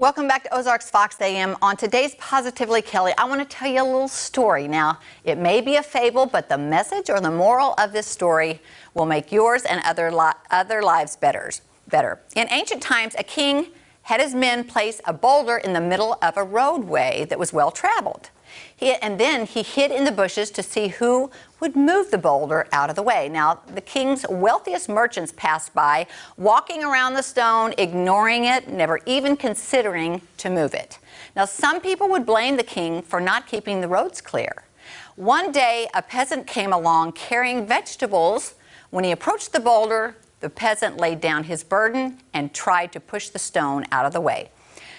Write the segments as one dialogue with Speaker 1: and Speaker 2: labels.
Speaker 1: Welcome back to Ozarks Fox AM. On today's Positively Kelly, I want to tell you a little story. Now, it may be a fable, but the message or the moral of this story will make yours and other lives better. In ancient times, a king had his men place a boulder in the middle of a roadway that was well traveled. And then he hid in the bushes to see who would move the boulder out of the way. Now, the king's wealthiest merchants passed by, walking around the stone, ignoring it, never even considering to move it. Now, some people would blame the king for not keeping the roads clear. One day, a peasant came along carrying vegetables. When he approached the boulder, the peasant laid down his burden and tried to push the stone out of the way.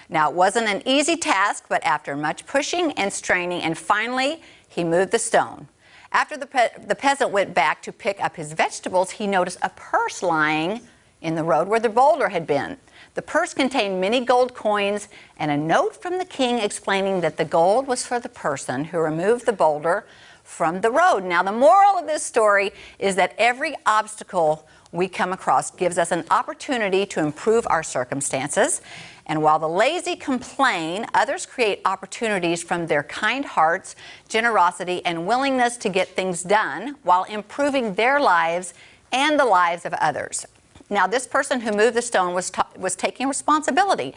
Speaker 1: Now, it wasn't an easy task, but after much pushing and straining, and finally, he moved the stone. After the peasant went back to pick up his vegetables, he noticed a purse lying in the road where the boulder had been. The purse contained many gold coins and a note from the king explaining that the gold was for the person who removed the boulder from the road. Now, the moral of this story is that every obstacle we come across gives us an opportunity to improve our circumstances. And while the lazy complain, others create opportunities from their kind hearts, generosity, and willingness to get things done while improving their lives and the lives of others. Now, this person who moved the stone was taking responsibility,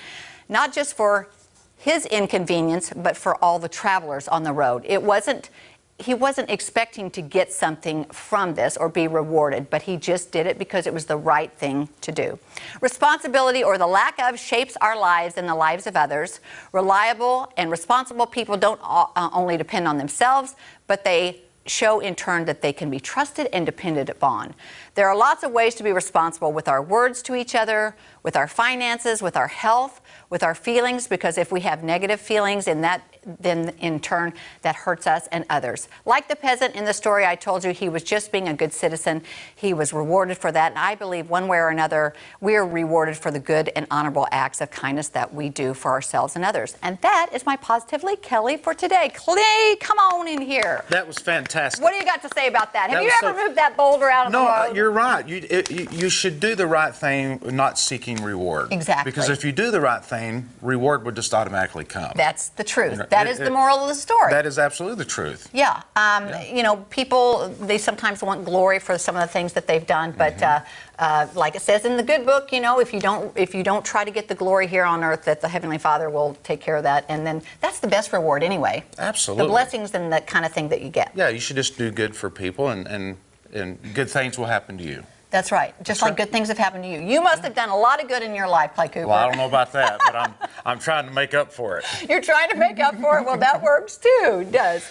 Speaker 1: not just for his inconvenience, but for all the travelers on the road. He wasn't expecting to get something from this or be rewarded, but he just did it because it was the right thing to do. Responsibility, or the lack of, shapes our lives and the lives of others. Reliable and responsible people don't only depend on themselves, but they show in turn that they can be trusted and depended upon. There are lots of ways to be responsible with our words to each other, with our finances, with our health, with our feelings, because if we have negative feelings, then in turn that hurts us and others. Like the peasant in the story I told you, he was just being a good citizen. He was rewarded for that, and I believe one way or another we are rewarded for the good and honorable acts of kindness that we do for ourselves and others. And that is my Positively Kelly for today. Clay, come on in here.
Speaker 2: That was fantastic.
Speaker 1: What do you got to say about that? Have you ever moved that boulder out of the road?
Speaker 2: No, you're right. You should do the right thing, not seeking reward.
Speaker 1: Exactly.
Speaker 2: Because if you do the right thing, reward would just automatically come.
Speaker 1: That's the truth. That is the moral of the story.
Speaker 2: That is absolutely the truth.
Speaker 1: Yeah. You know, people, they sometimes want glory for some of the things that they've done, but like it says in the good book, you know, if you don't try to get the glory here on earth, that the Heavenly Father will take care of that, and then that's the best reward anyway.
Speaker 2: Absolutely.
Speaker 1: The blessings and the kind of thing that you get.
Speaker 2: Yeah, you should just do good for people, and good things will happen to you.
Speaker 1: That's right. Just like good things have happened to you. You must have done a lot of good in your life, Clay Cooper.
Speaker 2: Well, I don't know about that, but I'm trying to make up for it.
Speaker 1: You're trying to make up for it? Well, that works too. It does.